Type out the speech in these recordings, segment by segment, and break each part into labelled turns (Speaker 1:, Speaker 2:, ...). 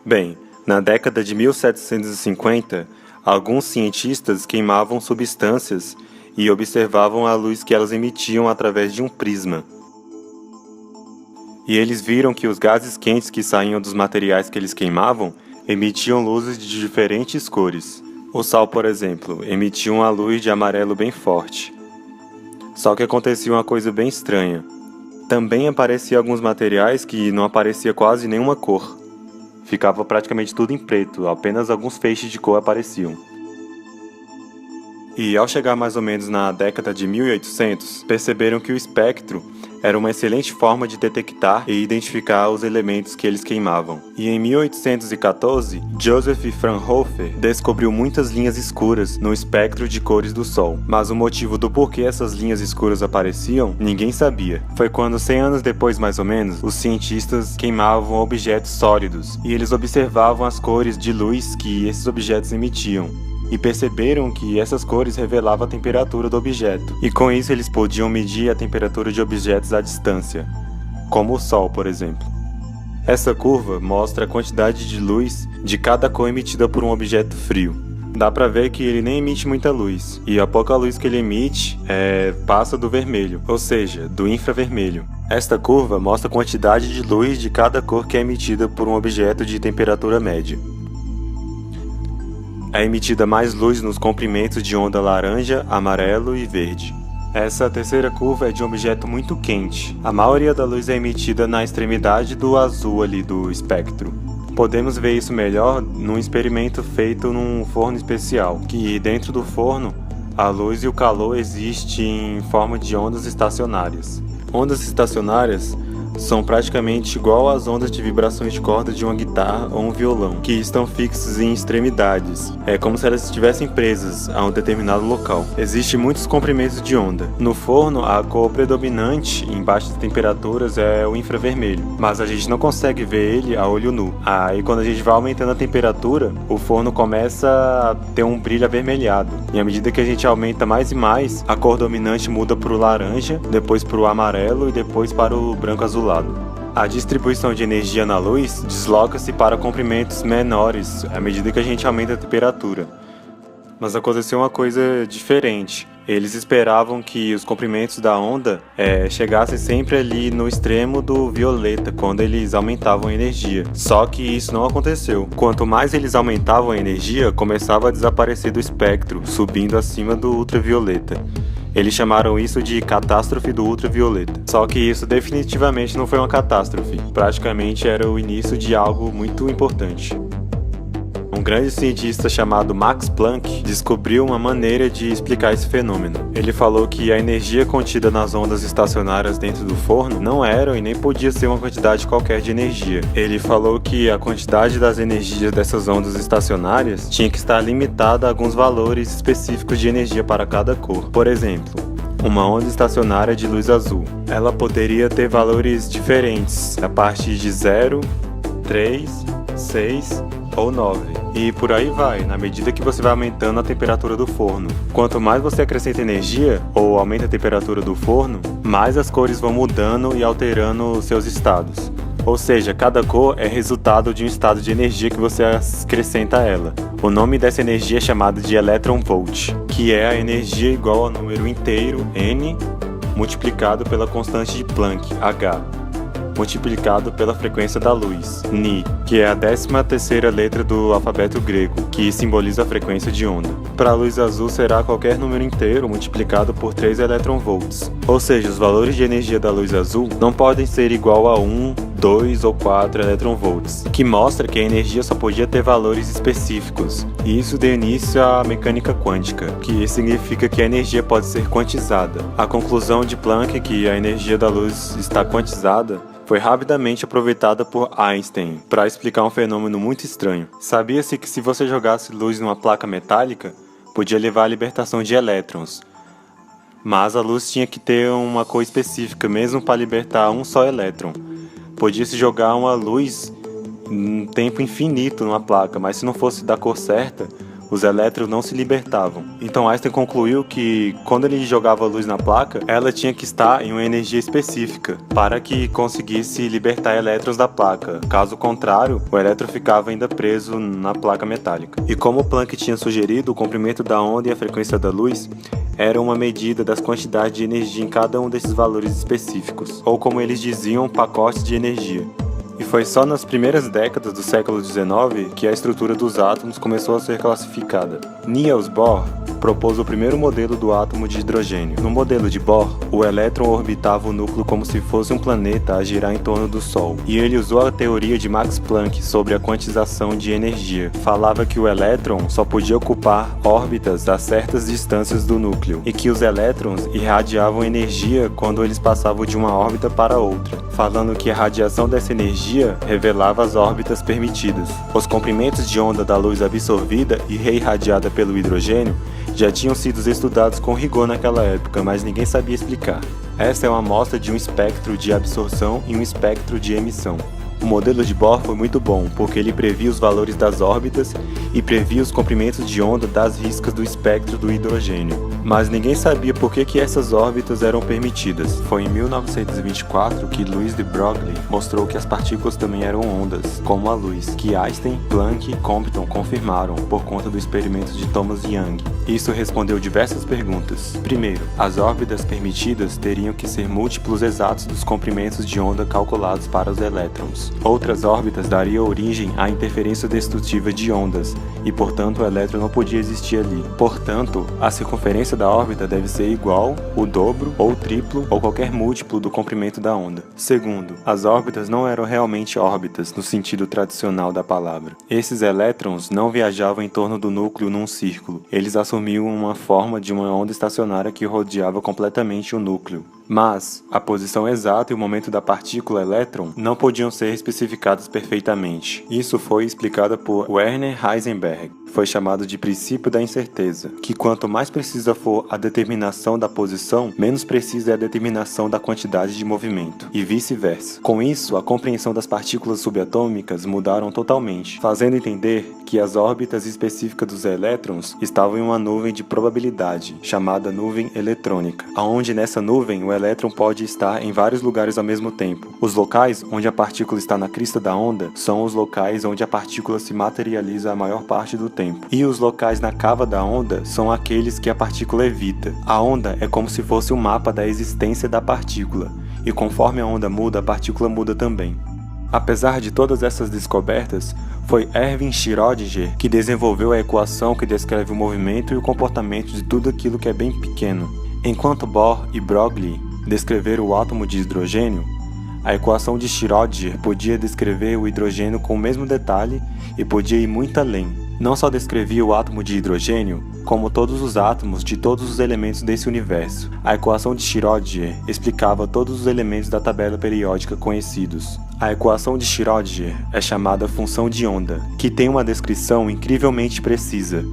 Speaker 1: Bem, na década de 1750, alguns cientistas queimavam substâncias e observavam a luz que elas emitiam através de um prisma. E eles viram que os gases quentes que saíam dos materiais que eles queimavam emitiam luzes de diferentes cores. O sal, por exemplo, emitia uma luz de amarelo bem forte. Só que acontecia uma coisa bem estranha. Também aparecia alguns materiais que não aparecia quase nenhuma cor. Ficava praticamente tudo em preto, apenas alguns feixes de cor apareciam. E ao chegar mais ou menos na década de 1800, perceberam que o espectro era uma excelente forma de detectar e identificar os elementos que eles queimavam. E em 1814, Joseph Fraunhofer descobriu muitas linhas escuras no espectro de cores do Sol. Mas o motivo do porquê essas linhas escuras apareciam, ninguém sabia. Foi quando, 100 anos depois mais ou menos, os cientistas queimavam objetos sólidos e eles observavam as cores de luz que esses objetos emitiam. E perceberam que essas cores revelavam a temperatura do objeto, e com isso eles podiam medir a temperatura de objetos à distância, como o Sol, por exemplo. Essa curva mostra a quantidade de luz de cada cor emitida por um objeto frio. Dá pra ver que ele nem emite muita luz, e a pouca luz que ele emite passa do vermelho, ou seja, do infravermelho. Esta curva mostra a quantidade de luz de cada cor que é emitida por um objeto de temperatura média. É emitida mais luz nos comprimentos de onda laranja, amarelo e verde. Essa terceira curva é de um objeto muito quente. A maioria da luz é emitida na extremidade do azul ali do espectro. Podemos ver isso melhor num experimento feito num forno especial, que dentro do forno a luz e o calor existem em forma de ondas estacionárias. Ondas estacionárias são praticamente igual às ondas de vibrações de cordas de uma guitarra ou um violão, que estão fixas em extremidades. É como se elas estivessem presas a um determinado local. Existem muitos comprimentos de onda. No forno, a cor predominante em baixas temperaturas é o infravermelho, mas a gente não consegue ver ele a olho nu. Aí quando a gente vai aumentando a temperatura, o forno começa a ter um brilho avermelhado. E à medida que a gente aumenta mais e mais, a cor dominante muda para o laranja, depois para o amarelo e depois para o branco azulado. A distribuição de energia na luz desloca-se para comprimentos menores à medida que a gente aumenta a temperatura. Mas aconteceu uma coisa diferente. Eles esperavam que os comprimentos da onda chegassem sempre ali no extremo do violeta, quando eles aumentavam a energia. Só que isso não aconteceu. Quanto mais eles aumentavam a energia, começava a desaparecer do espectro, subindo acima do ultravioleta. Eles chamaram isso de catástrofe do ultravioleta. Só que isso definitivamente não foi uma catástrofe. Praticamente era o início de algo muito importante. Um grande cientista chamado Max Planck descobriu uma maneira de explicar esse fenômeno. Ele falou que a energia contida nas ondas estacionárias dentro do forno não era e nem podia ser uma quantidade qualquer de energia. Ele falou que a quantidade das energias dessas ondas estacionárias tinha que estar limitada a alguns valores específicos de energia para cada cor. Por exemplo, uma onda estacionária de luz azul. Ela poderia ter valores diferentes, a partir de 0, 3, 6 ou 9. E por aí vai, na medida que você vai aumentando a temperatura do forno. Quanto mais você acrescenta energia, ou aumenta a temperatura do forno, mais as cores vão mudando e alterando seus estados. Ou seja, cada cor é resultado de um estado de energia que você acrescenta a ela. O nome dessa energia é chamado de electron-volt, que é a energia igual ao número inteiro, N, multiplicado pela constante de Planck, H. multiplicado pela frequência da luz, Ni, que é a 13ª letra do alfabeto grego, que simboliza a frequência de onda. Para a luz azul será qualquer número inteiro multiplicado por 3 electronvolts, ou seja, os valores de energia da luz azul não podem ser igual a 1, 2 ou 4 electronvolts, que mostra que a energia só podia ter valores específicos, e isso deu início à mecânica quântica, que significa que a energia pode ser quantizada. A conclusão de Planck que a energia da luz está quantizada foi rapidamente aproveitada por Einstein para explicar um fenômeno muito estranho. Sabia-se que se você jogasse luz numa placa metálica, podia levar à libertação de elétrons, mas a luz tinha que ter uma cor específica mesmo para libertar um só elétron. Podia-se jogar uma luz um tempo infinito numa placa, mas se não fosse da cor certa, os elétrons não se libertavam. Então Einstein concluiu que quando ele jogava a luz na placa, ela tinha que estar em uma energia específica para que conseguisse libertar elétrons da placa. Caso contrário, o elétron ficava ainda preso na placa metálica. E como Planck tinha sugerido, o comprimento da onda e a frequência da luz era uma medida das quantidades de energia em cada um desses valores específicos, ou como eles diziam, pacotes de energia. E foi só nas primeiras décadas do século XIX que a estrutura dos átomos começou a ser classificada. Niels Bohr propôs o primeiro modelo do átomo de hidrogênio. No modelo de Bohr, o elétron orbitava o núcleo como se fosse um planeta a girar em torno do Sol. E ele usou a teoria de Max Planck sobre a quantização de energia. Falava que o elétron só podia ocupar órbitas a certas distâncias do núcleo, e que os elétrons irradiavam energia quando eles passavam de uma órbita para outra, falando que a radiação dessa energia revelava as órbitas permitidas. Os comprimentos de onda da luz absorvida e reirradiada pelo hidrogênio já tinham sido estudados com rigor naquela época, mas ninguém sabia explicar. Essa é uma amostra de um espectro de absorção e um espectro de emissão. O modelo de Bohr foi muito bom, porque ele previa os valores das órbitas e previa os comprimentos de onda das riscas do espectro do hidrogênio. Mas ninguém sabia por que essas órbitas eram permitidas. Foi em 1924 que Louis de Broglie mostrou que as partículas também eram ondas, como a luz, que Einstein, Planck e Compton confirmaram por conta do experimento de Thomas Young. Isso respondeu diversas perguntas. Primeiro, as órbitas permitidas teriam que ser múltiplos exatos dos comprimentos de onda calculados para os elétrons. Outras órbitas dariam origem à interferência destrutiva de ondas, e portanto o elétron não podia existir ali. Portanto, a circunferência da órbita deve ser igual, o dobro, ou triplo, ou qualquer múltiplo do comprimento da onda. Segundo, as órbitas não eram realmente órbitas no sentido tradicional da palavra. Esses elétrons não viajavam em torno do núcleo num círculo. Eles assumiam uma forma de uma onda estacionária que rodeava completamente o núcleo. Mas a posição exata e o momento da partícula elétron não podiam ser especificados perfeitamente. Isso foi explicado por Werner Heisenberg. Foi chamado de princípio da incerteza, que quanto mais precisa for a determinação da posição, menos precisa é a determinação da quantidade de movimento, e vice-versa. Com isso, a compreensão das partículas subatômicas mudaram totalmente, fazendo entender que as órbitas específicas dos elétrons estavam em uma nuvem de probabilidade, chamada nuvem eletrônica, onde nessa nuvem o elétron pode estar em vários lugares ao mesmo tempo. Os locais onde a partícula está na crista da onda são os locais onde a partícula se materializa a maior parte do tempo. E os locais na cava da onda são aqueles que a partícula evita. A onda é como se fosse um mapa da existência da partícula, e conforme a onda muda, a partícula muda também. Apesar de todas essas descobertas, foi Erwin Schrödinger que desenvolveu a equação que descreve o movimento e o comportamento de tudo aquilo que é bem pequeno. Enquanto Bohr e Broglie descreveram o átomo de hidrogênio, a equação de Schrödinger podia descrever o hidrogênio com o mesmo detalhe e podia ir muito além. Não só descrevia o átomo de hidrogênio, como todos os átomos de todos os elementos desse universo. A equação de Schrödinger explicava todos os elementos da tabela periódica conhecidos. A equação de Schrödinger é chamada função de onda, que tem uma descrição incrivelmente precisa.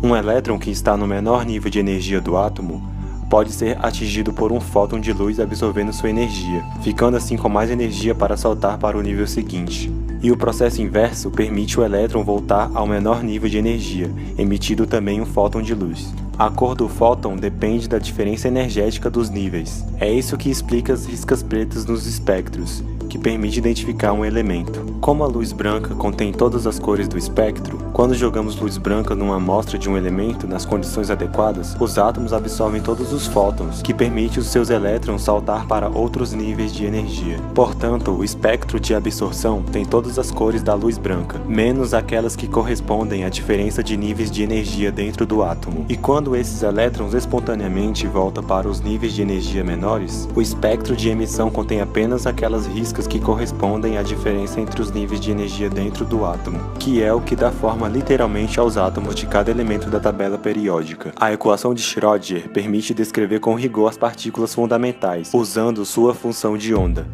Speaker 1: Um elétron que está no menor nível de energia do átomo pode ser atingido por um fóton de luz absorvendo sua energia, ficando assim com mais energia para saltar para o nível seguinte. E o processo inverso permite o elétron voltar ao menor nível de energia, emitindo também um fóton de luz. A cor do fóton depende da diferença energética dos níveis. É isso que explica as riscas pretas nos espectros, que permite identificar um elemento. Como a luz branca contém todas as cores do espectro, quando jogamos luz branca numa amostra de um elemento nas condições adequadas, os átomos absorvem todos os fótons, que permite os seus elétrons saltar para outros níveis de energia. Portanto, o espectro de absorção tem todas as cores da luz branca, menos aquelas que correspondem à diferença de níveis de energia dentro do átomo. E quando esses elétrons espontaneamente voltam para os níveis de energia menores, o espectro de emissão contém apenas aquelas riscas que correspondem à diferença entre os níveis de energia dentro do átomo, que é o que dá forma literalmente aos átomos de cada elemento da tabela periódica. A equação de Schrödinger permite descrever com rigor as partículas fundamentais, usando sua função de onda.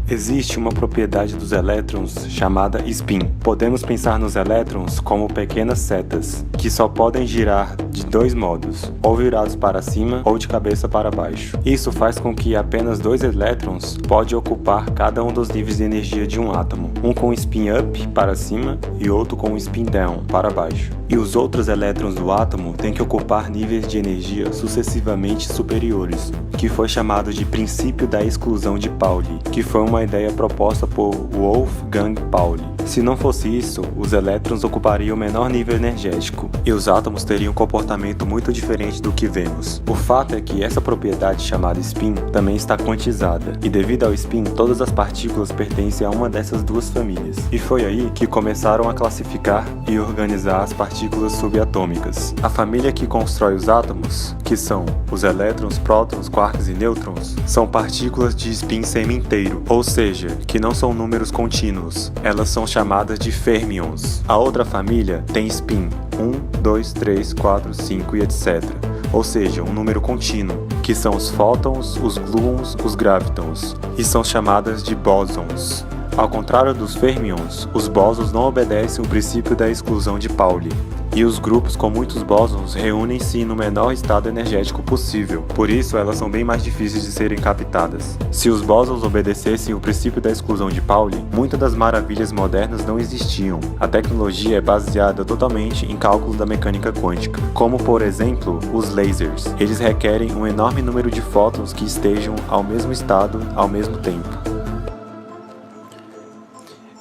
Speaker 1: Existe uma propriedade dos elétrons chamada spin. Podemos pensar nos elétrons como pequenas setas, que só podem girar de dois modos, ou virados para cima ou de cabeça para baixo. Isso faz com que apenas dois elétrons podem ocupar cada um dos níveis de energia de um átomo, um com spin up para cima e outro com spin down para baixo. E os outros elétrons do átomo têm que ocupar níveis de energia sucessivamente superiores, que foi chamado de princípio da exclusão de Pauli, que foi uma ideia proposta por Wolfgang Pauli. Se não fosse isso, os elétrons ocupariam o menor nível energético, e os átomos teriam um comportamento muito diferente do que vemos. O fato é que essa propriedade chamada spin também está quantizada, e devido ao spin, todas as partículas pertencem a uma dessas duas famílias. E foi aí que começaram a classificar e organizar as partículas subatômicas. A família que constrói os átomos, que são os elétrons, prótons, quarks e nêutrons, são partículas de spin semi-inteiro, ou seja, que não são números contínuos. Elas são chamadas de fermions. A outra família tem spin 1, 2, 3, 4, 5 e etc. Ou seja, um número contínuo, que são os fótons, os gluons, os gravitons, e são chamadas de bósons. Ao contrário dos fermions, os bósons não obedecem o princípio da exclusão de Pauli, e os grupos com muitos bósons reúnem-se no menor estado energético possível, por isso elas são bem mais difíceis de serem captadas. Se os bósons obedecessem o princípio da exclusão de Pauli, muitas das maravilhas modernas não existiam. A tecnologia é baseada totalmente em cálculos da mecânica quântica, como por exemplo os lasers. Eles requerem um enorme número de fótons que estejam ao mesmo estado ao mesmo tempo.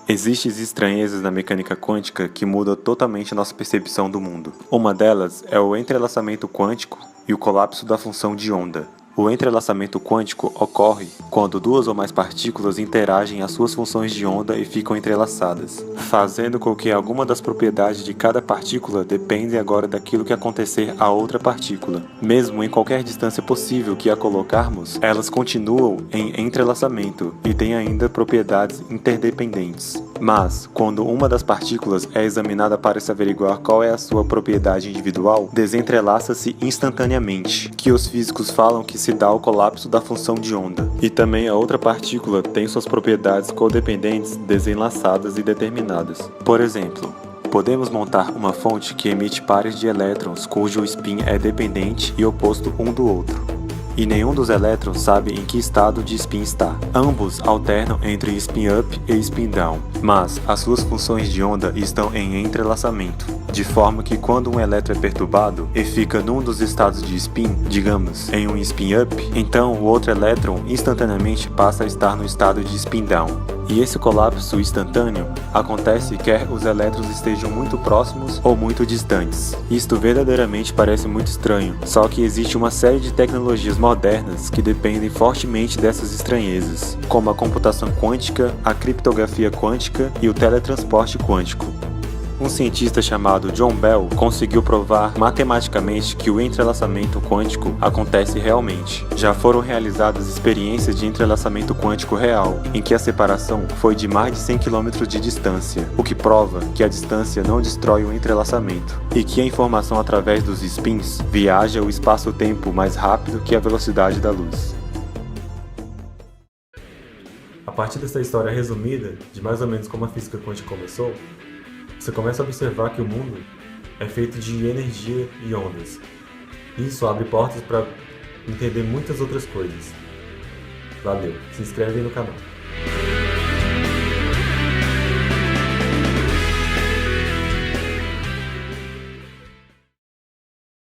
Speaker 1: Existem estranhezas na mecânica quântica que mudam totalmente a nossa percepção do mundo. Uma delas é o entrelaçamento quântico e o colapso da função de onda. O entrelaçamento quântico ocorre quando duas ou mais partículas interagem as suas funções de onda e ficam entrelaçadas, fazendo com que alguma das propriedades de cada partícula dependem agora daquilo que acontecer a outra partícula. Mesmo em qualquer distância possível que a colocarmos, elas continuam em entrelaçamento e têm ainda propriedades interdependentes. Mas, quando uma das partículas é examinada para se averiguar qual é a sua propriedade individual, desentrelaça-se instantaneamente, que os físicos falam que se dá o colapso da função de onda. E também a outra partícula tem suas propriedades codependentes desenlaçadas e determinadas. Por exemplo, podemos montar uma fonte que emite pares de elétrons cujo spin é dependente e oposto um do outro. E nenhum dos elétrons sabe em que estado de spin está. Ambos alternam entre spin up e spin down, mas as suas funções de onda estão em entrelaçamento, de forma que quando um elétron é perturbado e fica num dos estados de spin, digamos, em um spin up, então o outro elétron instantaneamente passa a estar no estado de spin down. E esse colapso instantâneo acontece quer os elétrons estejam muito próximos ou muito distantes. Isto verdadeiramente parece muito estranho, só que existe uma série de tecnologias modernas que dependem fortemente dessas estranhezas, como a computação quântica, a criptografia quântica e o teletransporte quântico. Um cientista chamado John Bell conseguiu provar matematicamente que o entrelaçamento quântico acontece realmente. Já foram realizadas experiências de entrelaçamento quântico real, em que a separação foi de mais de 100 km de distância, o que prova que a distância não destrói o entrelaçamento, e que a informação através dos spins viaja o espaço-tempo mais rápido que a velocidade da luz. A partir dessa história resumida, de mais ou menos como a física quântica começou, você começa a observar que o mundo é feito de energia e ondas. Isso abre portas para entender muitas outras coisas. Valeu, se inscreve aí no canal.